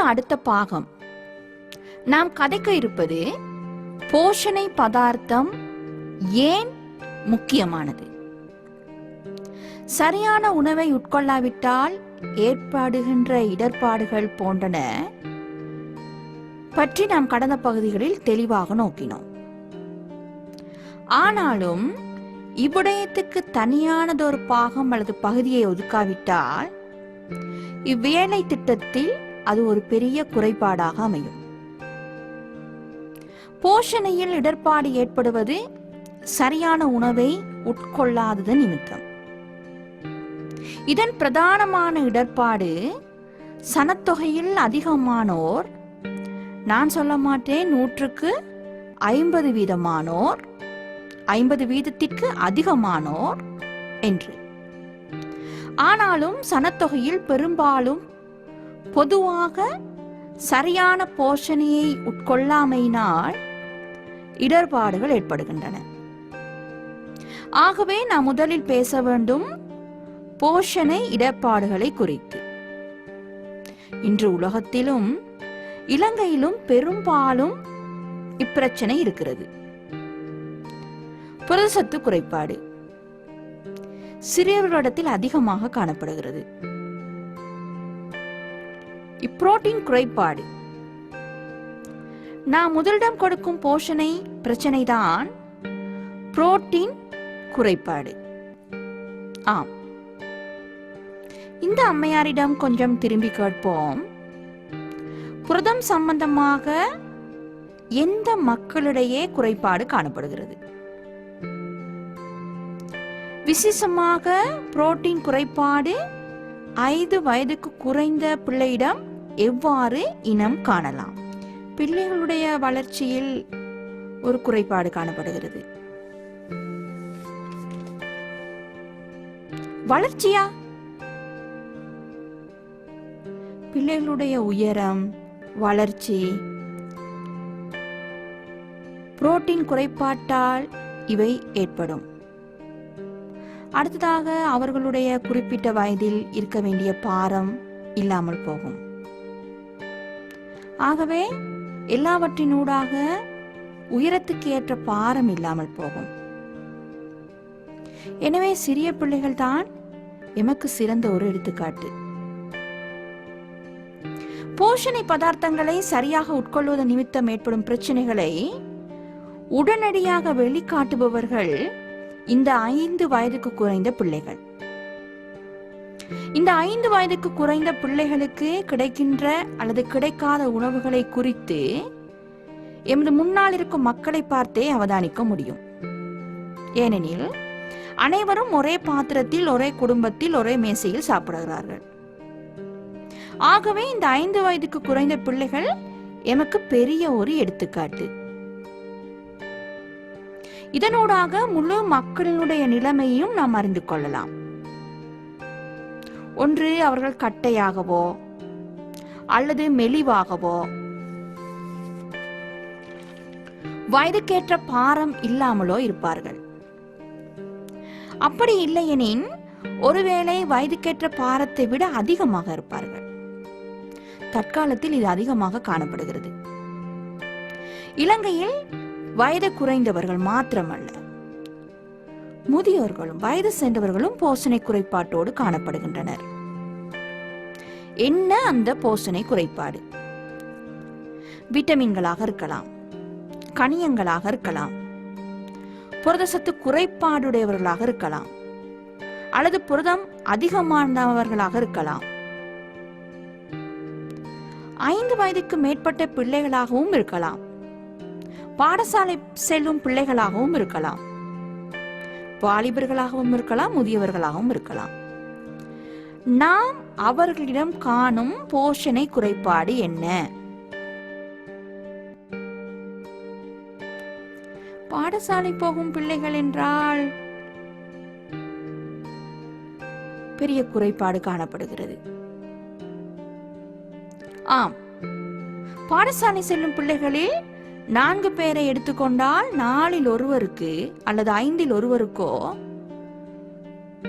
அடுத்த பாகம். நாம் கதைக்க இருப்பது போஷணை பதார்த்தம் ஏன் முக்கியமானது. சரியான உணவை உட்கொள்ளாவிட்டால் ஏற்படுகின்ற இடர்பாடுகள் போன்றன பற்றி நாம் கடந்த பகுதிகளில் தெளிவாக நோக்கினோம். ஆனாலும் இவ்விடயத்துக்கு தனியானதொரு பாகம் அல்லது பகுதியை ஒதுக்காவிட்டால் இவ்வேலை திட்டத்தில் அது ஒரு பெரிய குறைபாடாக அமையும். போஷணையில் இடர்பாடு ஏற்படுவது சரியான உணவை உட்கொள்ளாதது நிமித்தம். இதன் பிரதானமான இடர்பாடு சனத்தொகையில் அதிகமானோர், நான் சொல்ல மாட்டேன் 100க்கு 50% 50% அதிகமானோர் என்று. ஆனாலும் சனத்தொகையில் பெரும்பாலும் பொதுவாக சரியான போஷணையை உட்கொள்ளாமையினால் இடர்பாடுகள் ஏற்படுகின்றன. ஆகவே நாம் முதலில் பேச வேண்டும் போஷணை இடர்பாடுகளை குறித்து. இன்று உலகத்திலும் இலங்கையிலும் பெரும்பாலும் இப்பிரச்சனை இருக்கிறது. புரதச்சத்து குறைபாடு சிறியவர்களிடத்தில் அதிகமாக காணப்படுகிறது. புரோட்டீன் குறைபாடு நாம் முதலிடம் கொடுக்கும் போஷணை பிரச்சனை தான் புரோட்டீன் குறைபாடு. ஆம், இந்த அம்மையாரிடம் கொஞ்சம் திரும்பி கேட்போம். புரதம் சம்பந்தமாக எந்த மக்களிடையே குறைபாடு காணப்படுகிறது? விசேஷமாக புரோட்டீன் குறைபாடு 5 வயதுக்கு குறைந்த பிள்ளையிடம் எவ்வாறு இனம் காணலாம்? பிள்ளைகளுடைய வளர்ச்சியில் ஒரு குறைபாடு காணப்படுகிறது. வளர்ச்சியா? பிள்ளைகளுடைய உயரம், வளர்ச்சி புரோட்டீன் குறைபாட்டால் இவை ஏற்படும். அடுத்ததாக அவர்களுடைய குறிப்பிட்ட வயதில் இருக்க வேண்டிய பாரம் இல்லாமல் போகும். ஆகவே எல்லாவற்றினூடாக உயரத்துக்கு ஏற்ற பாரம் இல்லாமல் போகும். எனவே சிறிய பிள்ளைகள் தான் எமக்கு சிறந்த ஒரு எடுத்துக்காட்டு. போஷணை பதார்த்தங்களை சரியாக உட்கொள்வது நிமித்தம் ஏற்படும் பிரச்சனைகளை உடனடியாக வெளிக்காட்டுபவர்கள் இந்த 5 வயதுக்கு குறைந்த பிள்ளைகள். இந்த 5 வயதுக்கு குறைந்த பிள்ளைகளுக்கு கிடைக்கின்ற அல்லது கிடைக்காத உணவுகளை குறித்து எமது முன்னால் இருக்கும் மக்களை பார்த்தே அவதானிக்க முடியும். ஏனெனில் அனைவரும் ஒரே பாத்திரத்தில், ஒரே குடும்பத்தில், ஒரே மேசையில் சாப்பிடுகிறார்கள். ஆகவே இந்த 5 வயதுக்கு குறைந்த பிள்ளைகள் எமக்கு பெரிய ஒரு எடுத்துக்காட்டு. இதனூடாக முழு மக்களினுடைய நிலைமையும் நாம் அறிந்து கொள்ளலாம். ஒன்று, அவர்கள் கட்டையாகவோ அல்லது மெலிவாகவோ வயதுக்கேற்ற பாரம் இல்லாமலோ இருப்பார்கள். அப்படி இல்லையெனின் ஒருவேளை வயதுக்கேற்ற பாரத்தை விட அதிகமாக இருப்பார்கள். தற்காலத்தில் இது அதிகமாக காணப்படுகிறது. இலங்கையில் வயது குறைந்தவர்கள் மாத்திரமல்ல, முதியோர்களும் வயது சென்றவர்களும் போஷணை குறைபாட்டோடு காணப்படுகின்றனர். என்ன அந்த போஷணை குறைபாடு? விட்டமின்களாக இருக்கலாம், கனியங்களாக இருக்கலாம், புரதச்சத்து குறைபாடுடையவர்களாக இருக்கலாம், அல்லது புரதம் அதிகமானவர்களாக இருக்கலாம். 5 வயதுக்கு மேற்பட்ட பிள்ளைகளாகவும் இருக்கலாம், பாடசாலை செல்லும் பிள்ளைகளாகவும் இருக்கலாம், வாலிபர்களாகவும் இருக்கலாம், முதியவர்களாகவும் இருக்கலாம். நாம் அவர்களிடம் காணும் போஷணை குறைபாடு என்ன? பாடசாலை போகும் பிள்ளைகள் என்றால் பெரிய குறைபாடு காணப்படுகிறது. ஆம், பாடசாலை செல்லும் பிள்ளைகளில் 4 பேரை எடுத்துக்கொண்டால் 4இல் ஒருவருக்கு அல்லது 5இல் ஒருவருக்கோ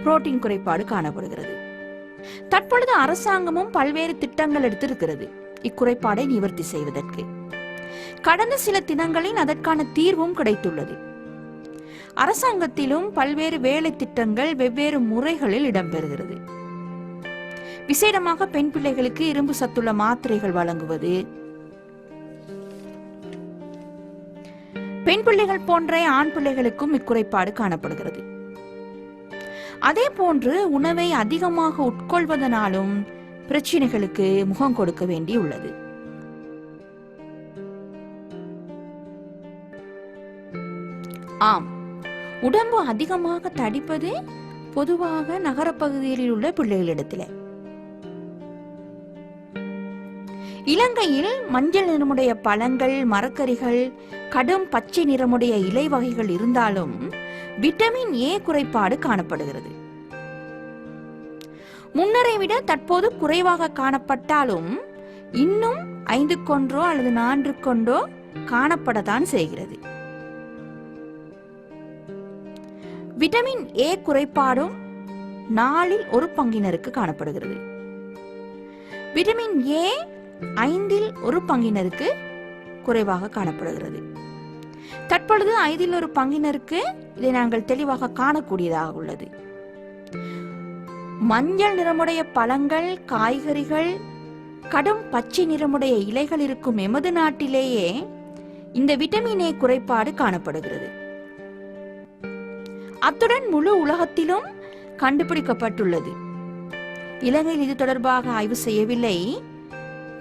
புரோட்டீன் குறைபாடு காணப்படுகிறது. தற்பொழுது அரசாங்கமும் பல்வேறு திட்டங்கள் எடுத்திருக்கிறது. இக்குறைபாடை நிவர்த்தி செய்வதற்கு. கடந்த சில தினங்களில் அதற்கான தீர்வும் கிடைத்துள்ளது. அரசாங்கத்திலும் பல்வேறு வேலை திட்டங்கள் வெவ்வேறு முறைகளில் இடம்பெறுகிறது. விசேடமாக பெண் பிள்ளைகளுக்கு இரும்பு சத்துள்ள மாத்திரைகள் வழங்குவது, பெண் பிள்ளைகள் போன்ற ஆண் பிள்ளைகளுக்கும் இக்குறைபாடு காணப்படுகிறது. அதே போன்று உணவை அதிகமாக உட்கொள்வதனாலும் பிரச்சனைகளுக்கு முகம் கொடுக்க வேண்டியுள்ளது. ஆம், உடம்பு அதிகமாக தடிப்பது பொதுவாக நகரப்பகுதியில் உள்ள பிள்ளைகளிடத்தில். இலங்கையில் மஞ்சள் நிறமுடைய பழங்கள், மரக்கறிகள், கடும் பச்சை நிறமுடைய இலை வகைகள் இருந்தாலும் விட்டமின் ஏ குறைபாடு காணப்படுகிறது. முன்னரை விட தற்போது குறைவாக காணப்பட்டாலும் இன்னும் 5 கொண்டோ அல்லது 4 கொண்டோ காணப்படத்தான் செய்கிறது. விட்டமின் ஏ குறைபாடும் 4 1 பங்கினருக்கு காணப்படுகிறது. விட்டமின் ஏ 5 1 பங்கினருக்கு குறைவாக காணப்படுகிறது. தற்பொழுது 5 1 பங்கினருக்கு இதை நாங்கள் தெளிவாக காணக்கூடியதாக உள்ளது. மஞ்சள் நிறமுடைய பழங்கள், காய்கறிகள், கடும் பச்சை நிறமுடைய இலைகள் இருக்கும் எமது நாட்டிலேயே இந்த விட்டமின் ஏ குறைபாடு காணப்படுகிறது. அத்துடன் முழு உலகத்திலும் கண்டுபிடிக்கப்பட்டுள்ளது. இலங்கையில் இது தொடர்பாக ஆய்வு செய்யவில்லை.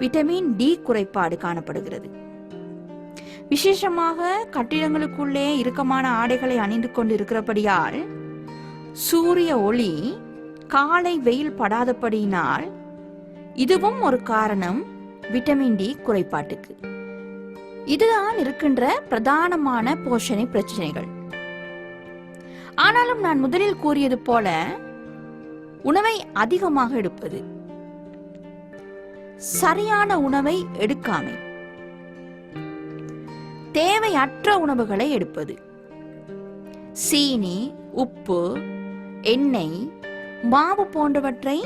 விட்டமின் டி குறைபாடு காணப்படுகிறது. விசேஷமாக கட்டிடங்களுக்குள்ளே இறுக்கமான ஆடைகளை அணிந்து கொண்டு இருக்கிறபடியால் சூரிய ஒளி, காலை வெயில் படாதபடியினால் இதுவும் ஒரு காரணம் விட்டமின் டி குறைபாட்டுக்கு. இதுதான் இருக்கின்ற பிரதானமான போஷணை பிரச்சனைகள். ஆனாலும் நான் முதலில் கூறியது போல உணவை அதிகமாக எடுப்பது, சரியான உணவை எடுக்காமை, தேவையற்ற உணவுகளை எடுப்பது, சீனி, உப்பு, எண்ணெய், மாவு போன்றவற்றை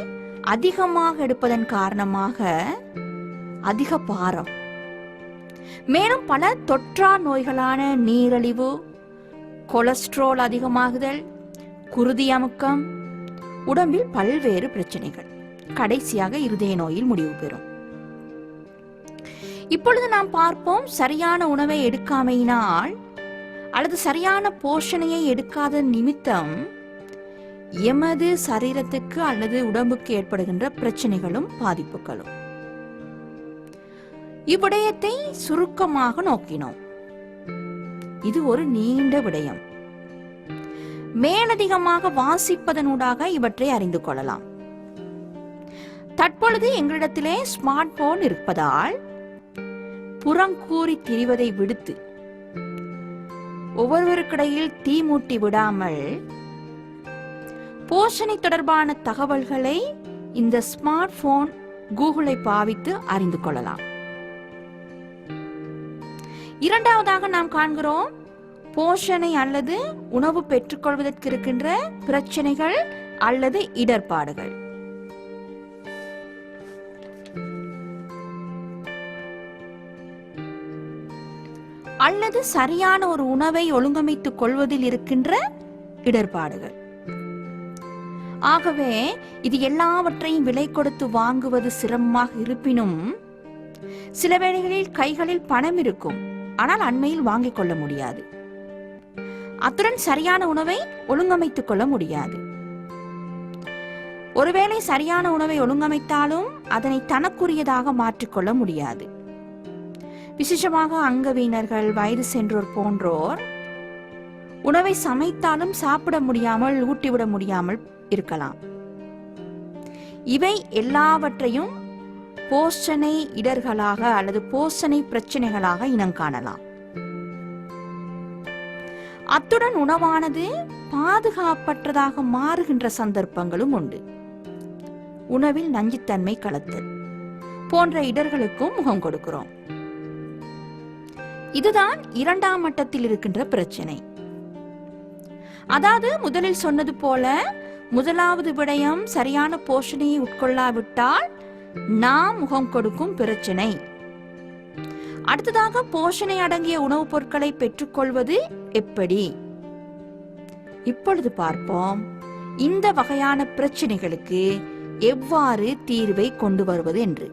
அதிகமாக எடுப்பதன் காரணமாக அதிக பாரம், மேலும் பல தொற்றா நோய்களான நீரிழிவு, கொலஸ்ட்ரால் அதிகமாகுதல், குருதி அமுக்கம், உடம்பில் பல்வேறு பிரச்சனைகள், கடைசியாக இருதய நோயில் முடிவு பெறும். இப்பொழுது நாம் பார்ப்போம், சரியான உணவை எடுக்காமையினால் அல்லது சரியான போஷணையை எடுக்காத நிமித்தம் எமது சரீரத்துக்கு அல்லது உடம்புக்கு ஏற்படுகின்ற பிரச்சனைகளும் பாதிப்புகளும். இவ்விடயத்தை சுருக்கமாக நோக்கினோம். இது ஒரு நீண்ட விடயம். மேலதிகமாக வாசிப்பதனூடாக இவற்றை அறிந்து கொள்ளலாம். தற்பொழுது எங்களிடத்திலே ஸ்மார்ட் போன் இருப்பதால் புறங்கூறி திரிவதை விடுத்து ஒவ்வொருவருக்கிடையில் தீ மூட்டி விடாமல் போஷணை தொடர்பான தகவல்களை இந்த ஸ்மார்ட் போன், கூகுளை பாவித்து அறிந்து கொள்ளலாம். இரண்டாவதாக நாம் காண்கிறோம், போஷணை அல்லது உணவு பெற்றுக்கொள்வதற்கு இருக்கின்ற பிரச்சனைகள் அல்லது இடர்பாடுகள். அல்லது சரியான ஒரு உணவை ஒழுங்கமைத்துக் கொள்வதில் இருக்கின்ற இடர்பாடுகள். ஆகவே இது எல்லாவற்றையும் விலை கொடுத்து வாங்குவது சிரமமாக இருப்பினும் சில வேளைகளில் கைகளில் பணம் இருக்கும், ஆனால் அண்மையில் வாங்கிக் கொள்ள முடியாது. அத்துடன் சரியான உணவை ஒழுங்கமைத்துக் கொள்ள முடியாது. ஒருவேளை சரியான உணவை ஒழுங்கமைத்தாலும் அதனை தனக்குரியதாக மாற்றிக்கொள்ள முடியாது. விசேஷமாக அங்கவீனர்கள், வயது சென்றோர் போன்றோர் உணவை சமைத்தாலும் சாப்பிட முடியாமல், ஊட்டிவிட முடியாமல் இருக்கலாம். இவை எல்லாவற்றையும் போஷணை இடர்களாக அல்லது போஷணை பிரச்சனைகளாக இனம் காணலாம். அத்துடன் உணவானது பாதுகாப்பற்றதாக மாறுகின்ற சந்தர்ப்பங்களும் உண்டு. உணவில் நஞ்சுத்தன்மை கலத்தல் போன்ற இடர்களுக்கும் முகம் கொடுக்கிறோம். இதுதான் இரண்டாம் மட்டத்தில் இருக்கின்ற பிரச்சனை. அதாவது முதலில் சொன்னது போல, முதலாவது விடயம் சரியான போஷணையை உட்கொள்ளாவிட்டால் நாம் முகம் கொடுக்கும் பிரச்சனை. அடுத்ததாக, போஷணை அடங்கிய உணவுப் பொருட்களை பெற்றுக்கொள்வது எப்படி? இப்பொழுது பார்ப்போம், இந்த வகையான பிரச்சனைகளுக்கு எவ்வாறு தீர்வை கொண்டு வருவது என்று.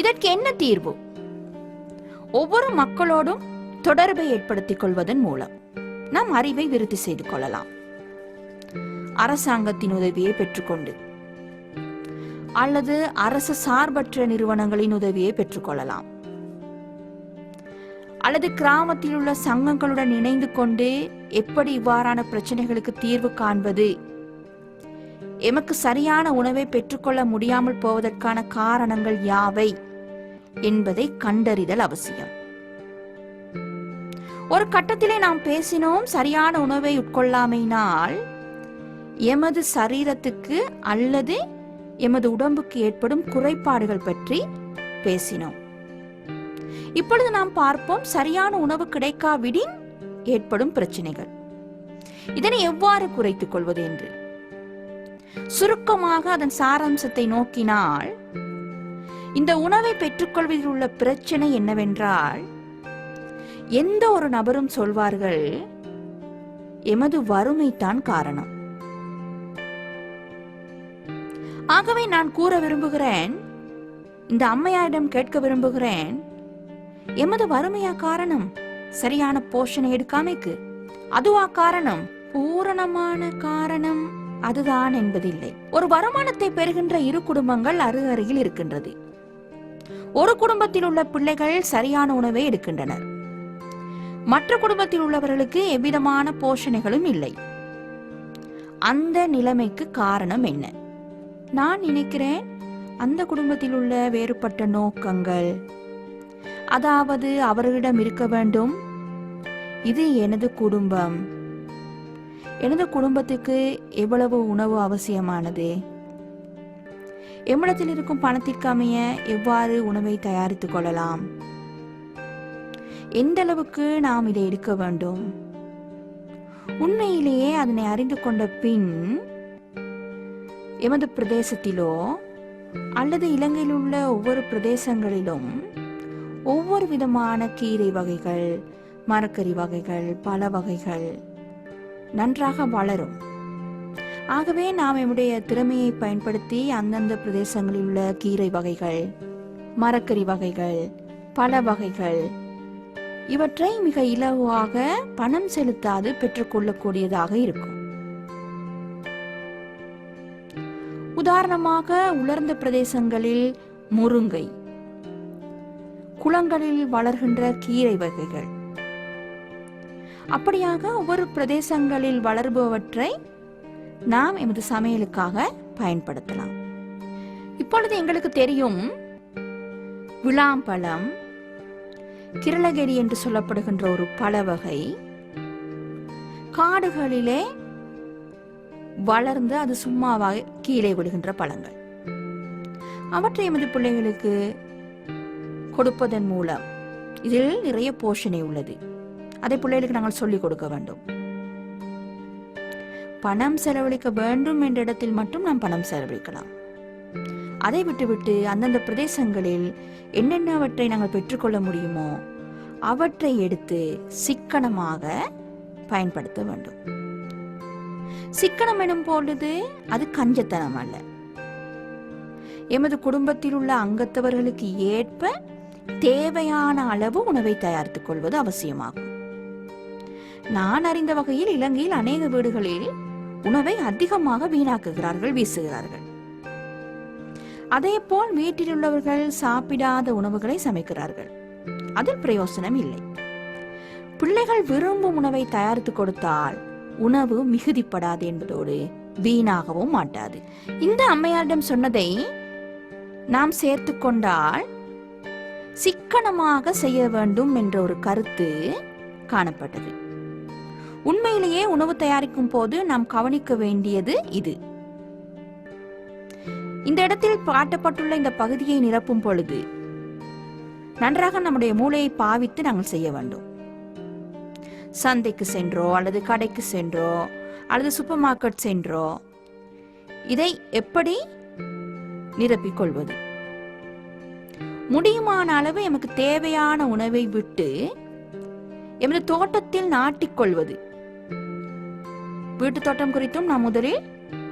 இதற்கு என்ன தீர்வு? ஒவ்வொரு மக்களோடும் தொடர்பை ஏற்படுத்திக் கொள்வதன் மூலம் நாம் அறிவை விருத்தி செய்து கொள்ளலாம். அரசாங்கத்தின் உதவியை பெற்றுக்கொண்டு அல்லது அரசு சார்பற்ற நிறுவனங்களின் உதவியை பெற்றுக்கொள்ளலாம். அல்லது கிராமத்தில் உள்ள சங்கங்களுடன் இணைந்து கொண்டு எப்படி இவ்வாறான பிரச்சனைகளுக்கு தீர்வு காண்பது, எமக்கு சரியான உணவை பெற்றுக்கொள்ள முடியாமல் போவதற்கான காரணங்கள் யாவை என்பதை கண்டறிதல் அவசியம். ஒரு கட்டத்திலே நாம் பேசினோம், சரியான உணவை உட்கொள்ளாமையினால் எமது சரீரத்துக்கு அல்லது எமது உடம்புக்கு ஏற்படும் குறைபாடுகள் பற்றி பேசினோம். இப்பொழுது நாம் பார்ப்போம், சரியான உணவு கிடைக்காவிடின் ஏற்படும் பிரச்சனைகள். இதனை எவ்வாறு குறைத்துக் கொள்வது என்று. சுருக்கமாக அதன் சாராம்சத்தை நோக்கினால், இந்த உணவை பெற்றுக்கொள்வதில் உள்ள பிரச்சனை என்னவென்றால், எந்த ஒரு நபரும் சொல்வார்கள், எமது வறுமைதான் காரணம். ஆகவே நான் கூற விரும்புகிறேன், இந்த அம்மையாரிடம் கேட்க விரும்புகிறேன், எமது வறுமையா காரணம்? சரியான போஷணை எடுக்காமைக்கு அதுவா காரணம்? பூரணமான காரணம் அதுதான் என்பதில்லை. ஒரு வருமானத்தை பெறுகின்ற இரு குடும்பங்கள் அருகில் இருக்கின்றது. ஒரு குடும்பத்தில் உள்ள பிள்ளைகள் சரியான உணவை எடுக்கின்றனர், மற்ற குடும்பத்தில் உள்ளவர்களுக்கு எவ்விதமான போஷணைகளும் இல்லை. அந்த நிலைமைக்கு காரணம் என்ன? நான் நினைக்கிறேன், அந்த குடும்பத்தில் உள்ள வேறுபட்ட நோக்கங்கள். அதாவது, அவர்களிடம் இருக்க வேண்டும், இது எனது குடும்பம், எனது குடும்பத்துக்கு எவ்வளவு உணவு அவசியமானது, எம்மிடத்தில் இருக்கும் பணத்திற்கு அமைய எவ்வாறு உணவை தயாரித்துக் கொள்ளலாம், எந்த அளவுக்கு நாம் இதை எடுக்க வேண்டும். உண்மையிலேயே அதனை அறிந்து கொண்ட பின் எமது பிரதேசத்திலோ அல்லது இலங்கையில் உள்ள ஒவ்வொரு பிரதேசங்களிலும் ஒவ்வொரு விதமான கீரை வகைகள், மரக்கறி வகைகள், பல வகைகள் நன்றாக வளரும். ஆகவே நாம் நம்முடைய திறமையை பயன்படுத்தி அந்தந்த பிரதேசங்களில் உள்ள கீரை வகைகள், மரக்கறி வகைகள், பல வகைகள் இவற்றை மிக இலகுவாக பணம் செலுத்தாது பெற்றுக்கொள்ளக்கூடியதாக இருக்கும். உதாரணமாக, உலர்ந்த பிரதேசங்களில் முருங்கை, குளங்களில் வளர்கின்ற கீரை வகைகள், அப்படியாக ஒவ்வொரு பிரதேசங்களில் வளர்பவற்றை நாம் எமது சமையலுக்காக பயன்படுத்தலாம். இப்பொழுது எங்களுக்கு தெரியும், விளாம்பழம், கிரளகெரி என்று சொல்லப்படுகின்ற ஒரு பழ வகை காடுகளிலே வளர்ந்து அது சும்மாவாக கீழே விடுகின்ற பழங்கள். அவற்றை எமது பிள்ளைகளுக்கு கொடுப்பதன் மூலம் இதில் நிறைய போஷணை உள்ளது. அதை பிள்ளைகளுக்கு நாங்கள் சொல்லிக் கொடுக்க வேண்டும். பணம் செலவழிக்க வேண்டும் என்ற இடத்தில் மட்டும் நாம் பணம் செலவழிக்கலாம். அதை விட்டுவிட்டு அந்தந்த பிரதேசங்களில் என்னென்னவற்றை நாங்கள் பெற்றுக்கொள்ள முடியுமோ அவற்றை எடுத்து சிக்கனமாக பயன்படுத்த வேண்டும். சிக்கனம் எனும் பொழுது அது கஞ்சத்தனம் அல்ல. எமது குடும்பத்தில் உள்ள அங்கத்தவர்களுக்கு ஏற்ப தேவையான அளவு உணவை தயாரித்துக் கொள்வது அவசியமாகும். நான் அறிந்த வகையில் இலங்கையில் அநேக வீடுகளில் உணவை அதிகமாக வீணாக்குகிறார்கள், வீசுகிறார்கள். அதே போல் வீட்டில் உள்ளவர்கள் சாப்பிடாத உணவுகளை சமைக்கிறார்கள். அதில் பிரயோசனம் இல்லை. பிள்ளைகள் விரும்பும் உணவை தயாரித்து கொடுத்தால் உணவு மிகுதிப்படாது என்பதோடு வீணாகவும் மாட்டாது. இந்த அம்மையாரிடம் சொன்னதை நாம் சேர்த்து கொண்டால் சிக்கனமாக செய்ய வேண்டும் என்ற ஒரு கருத்து காணப்பட்டது. உண்மையிலேயே உணவு தயாரிக்கும் போது நாம் கவனிக்க வேண்டியது இது. இந்த இடத்தில் காட்டப்பட்டுள்ள இந்த பகுதியை நிரப்பும் பொழுது நன்றாக நம்முடைய மூளையை பாவித்து நாங்கள் செய்ய வேண்டும். சந்தைக்கு சென்றோ அல்லது கடைக்கு சென்றோ அல்லது சூப்பர் மார்க்கெட் சென்றோ இதை எப்படி நிரப்பிக் கொள்வது, முடியுமான அளவு எமக்கு தேவையான உணவை விட்டு எமது தோட்டத்தில் நாட்டிக்கொள்வது. வீட்டு தோட்டம் குறித்தும் நாம் முதலில்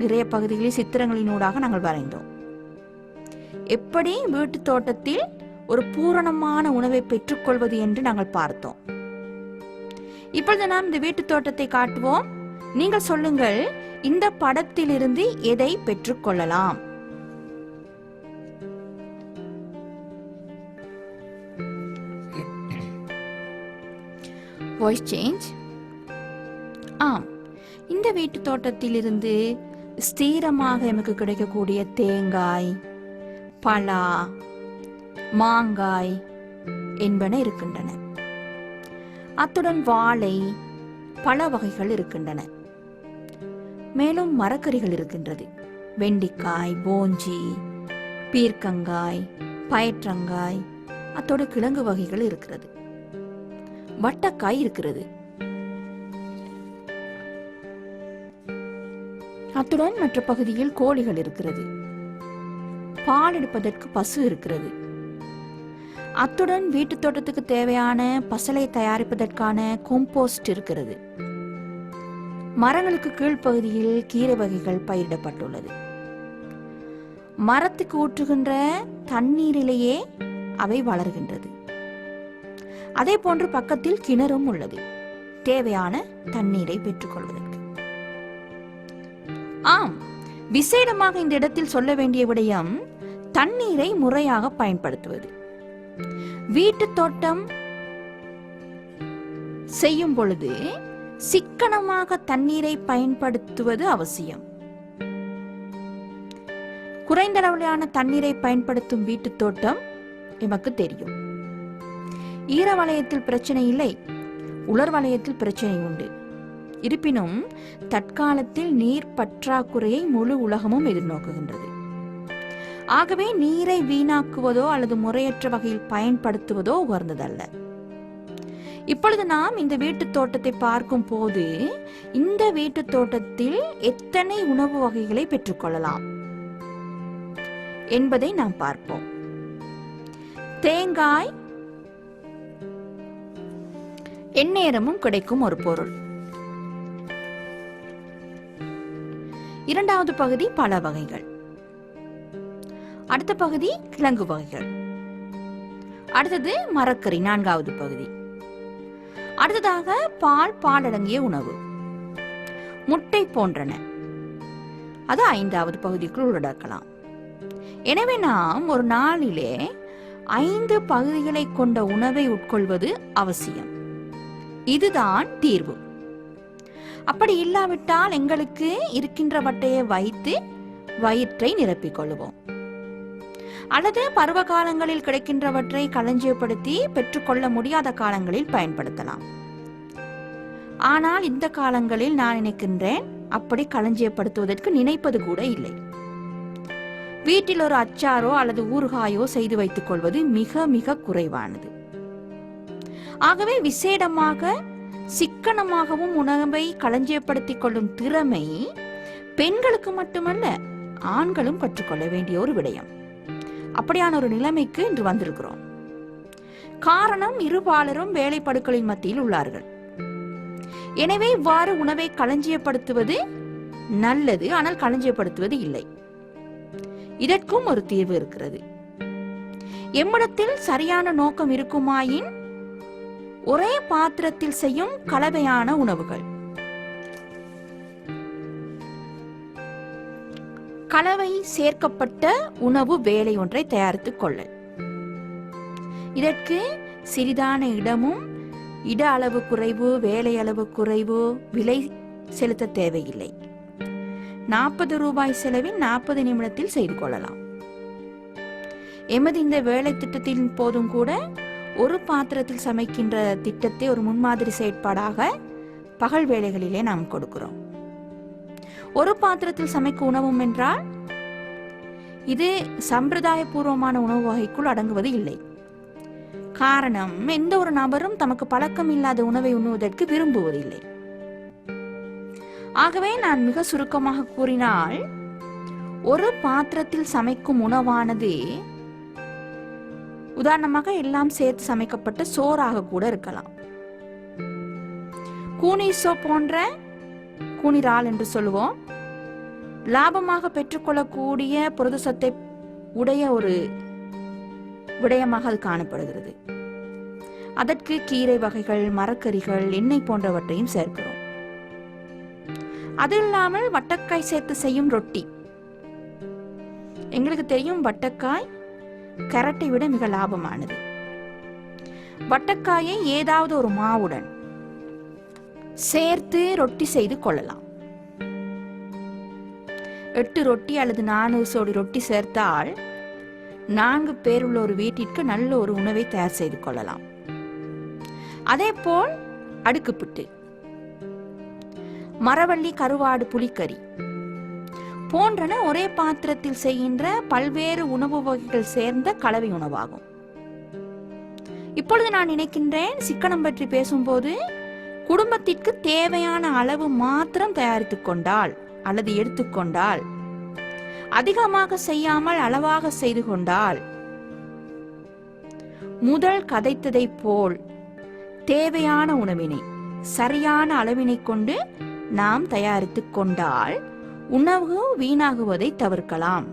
நிறைய பகுதிகளில் சித்திரங்களினூடாக நாங்கள் வரைந்தோம். எப்படி வீட்டு தோட்டத்தில் ஒரு பூரணமான உணவை பெற்றுக்கொள்வது என்று நாங்கள் பார்த்தோம். இப்பொழுது நாம் இந்த வீட்டு தோட்டத்தை காட்டுவோம். நீங்கள் சொல்லுங்கள், இந்த படத்திலிருந்து எதை பெற்றுக்கொள்ளலாம்? Voice change. ஆம், இந்த வீட்டு தோட்டத்திலிருந்து ஸ்திரமாக நமக்கு கிடைக்கக்கூடிய தேங்காய், பலா, மாங்காய் என்பன இருக்கின்றன. அத்துடன் வாழை, பல வகைகள் இருக்கின்றன. மேலும் மரக்கறிகள் இருக்கின்றது. வெண்டிக்காய், போஞ்சி, பீர்க்கங்காய், பயற்றங்காய், அத்தோடு கிழங்கு வகைகள் இருக்கிறது. வட்டக்காய் இருக்கிறது. அத்துடன் மற்ற பகுதியில் கோழிகள் இருக்கிறது. பால் எடுப்பதற்கு பசு இருக்கிறது. அத்துடன் வீட்டு தோட்டத்துக்கு தேவையான பசலை தயாரிப்பதற்கான காம்போஸ்ட் இருக்கிறது. மரங்களுக்கு கீழ்ப்பகுதியில் கீரை வகைகள் பயிரிடப்பட்டுள்ளது. மரத்துக்கு ஊற்றுகின்ற தண்ணீரிலேயே அவை வளர்கின்றது. அதே போன்று பக்கத்தில் கிணறும் உள்ளது, தேவையான தண்ணீரை பெற்றுக்கொள்வதற்கு. ஆம், விசேடமாக இந்த இடத்தில் சொல்ல வேண்டிய விடயம் தண்ணீரை முறையாக பயன்படுத்துவது. வீட்டு தோட்டம் செய்யும் பொழுது சிக்கனமாக தண்ணீரை பயன்படுத்துவது அவசியம். குறைந்த அளவிலான தண்ணீரை பயன்படுத்தும் வீட்டு தோட்டம் எமக்கு தெரியும். ஈர வலயத்தில் பிரச்சனை இல்லை, உலர் வலயத்தில் பிரச்சனை உண்டு. இருப்பினும் தற்காலத்தில் நீர் பற்றாக்குறையை முழு உலகமும் எதிர்நோக்குகின்றது. ஆகவே நீரை வீணாக்குவதோ அல்லது முறையற்ற வகையில் பயன்படுத்துவதோ உகந்ததல்ல. இப்பொழுது நாம் இந்த வீட்டு தோட்டத்தை பார்க்கும் போது இந்த வீட்டு தோட்டத்தில் எத்தனை உணவு வகைகளை பெற்றுக்கொள்ளலாம் என்பதை நாம் பார்ப்போம். தேங்காய் எந்நேரமும் கிடைக்கும் ஒரு பொருள். இரண்டாவது பகுதி பல வகைகள். அடுத்த பகுதி கிழங்கு வகைகள். அடுத்தது மரக்கறி, நான்காவது பகுதி. அடுத்ததாக பாலடங்கிய உணவு, முட்டை போன்றன, அது ஐந்தாவது பகுதிக்குள் உள்ளடக்கலாம். எனவே நாம் ஒரு நாளிலே 5 பகுதிகளை கொண்ட உணவை உட்கொள்வது அவசியம். இதுதான் தீர்வு. அப்படி இல்லாவிட்டால் எங்களுக்கு இருக்கின்றவற்றையே வைத்து வயிற்றை நிரப்பிக் கொள்வோம். அல்லது பருவ காலங்களில் கிடைக்கின்றவற்றை களஞ்சியப்படுத்தி பெற்றுக்கொள்ள முடியாத காலங்களில் பயன்படுத்தலாம். ஆனால் இந்த காலங்களில் நான் நினைக்கின்றேன், அப்படி களஞ்சியப்படுத்துவதற்கு நினைப்பது கூட இல்லை. வீட்டில் ஒரு அச்சாரோ அல்லது ஊறுகாயோ செய்து வைத்துக் கொள்வது மிக மிக குறைவானது. ஆகவே விசேடமாக சிக்கனமாகவும் உணவை களஞ்சியப்படுத்திக் கொள்ளும் திறமை பெண்களுக்கு மட்டுமல்ல, ஆண்களும் கற்றுக்கொள்ள வேண்டிய ஒரு விடயம். அப்படியான ஒரு நிலைமைக்கு இன்று வந்திருக்கிறோம். காரணம், இருபாலரும் வேலைப்படுக்களின் மத்தியில் உள்ளார்கள். எனவே இவ்வாறு உணவை களஞ்சியப்படுத்துவது நல்லது, ஆனால் களஞ்சியப்படுத்துவது இல்லை. இதற்கும் ஒரு தீர்வு இருக்கிறது. எம்மிடத்தில் சரியான நோக்கம் இருக்குமாயின் ஒரே பாத்திரத்தில் செய்யும் கலவையான உணவுகள், கலவை சேர்க்கப்பட்ட உணவு வேலை ஒன்றை தயாரித்துக் கொள்ள. இதற்கு சிறிதான இடமும், இட அளவு குறைவு, வேலை அளவு குறைவு, விலை செலுத்த தேவையில்லை. 40 ரூபாய் செலவில் 40 நிமிடத்தில் செய்து கொள்ளலாம். எமது இந்த வேலை திட்டத்தின் போதும் கூட ஒரு பாத்திரத்தில் சமைக்கின்ற திட்டத்தை ஒரு முன்மாதிரி செயற்பாடாக பகல் வேளைகளிலே நாம் கொடுக்கிறோம். ஒரு பாத்திரத்தில் சமைக்கும் உணவும் என்றால் இது சம்பிரதாய பூர்வமான உணவு வகைக்குள் அடங்குவது இல்லை. காரணம், எந்த ஒரு நபரும் தமக்கு பழக்கம் இல்லாத உணவை உண்ணுவதற்கு விரும்புவதில்லை. ஆகவே நான் மிக சுருக்கமாக கூறினால், ஒரு பாத்திரத்தில் சமைக்கும் உணவானது உதாரணமாக எல்லாம் சேர்த்து சமைக்கப்பட்ட சோறாக கூட இருக்கலாம். கூனிசோ போன்ற கூனிரால் என்று சொல்லுவோம், லாபமாக பெற்றுக்கொள்ளக்கூடிய புரத சத்தை உடைய ஒரு விடயமாக அது காணப்படுகிறது. அதற்கு கீரை வகைகள், மரக்கறிகள், எண்ணெய் போன்றவற்றையும் சேர்க்கிறோம். அது இல்லாமல் வட்டக்காய் சேர்த்து செய்யும் ரொட்டி. எங்களுக்கு தெரியும் வட்டக்காய் கேரட்டை விட மிக லாபமானது. வட்டக்காயை ஏதாவது ஒரு மாவுடன் சேர்த்து ரொட்டி செய்து கொள்ளலாம். 8 ரொட்டி அல்லது 4 சோடி ரொட்டி சேர்த்தால் 4 பேர் உள்ள ஒரு வீட்டிற்கு நல்ல ஒரு உணவை தயார் செய்து கொள்ளலாம். அதே போல் அடுக்குப்பிட்டு, மரவள்ளி, கருவாடு, புளிக்கறி போன்றன ஒரே பாத்திரத்தில் செய்கின்ற பல்வேறு உணவு வகைகள் சேர்ந்த கலவை உணவாகும். இப்பொழுது நான் நினைக்கின்றேன், சிக்கனம் பற்றி பேசும்போது குடும்பத்திற்கு தேவையான அளவு மாத்திரம் தயாரித்துக் கொண்டால் அல்லது எடுத்துக்கொண்டால், அதிகமாக செய்யாமல் அளவாக செய்து கொண்டால், முதல் கதைத்ததை போல் தேவையான உணவினை சரியான அளவினை கொண்டு நாம் தயாரித்துக் கொண்டால் உணவு வீணாகுவதை தவிர்க்கலாம்.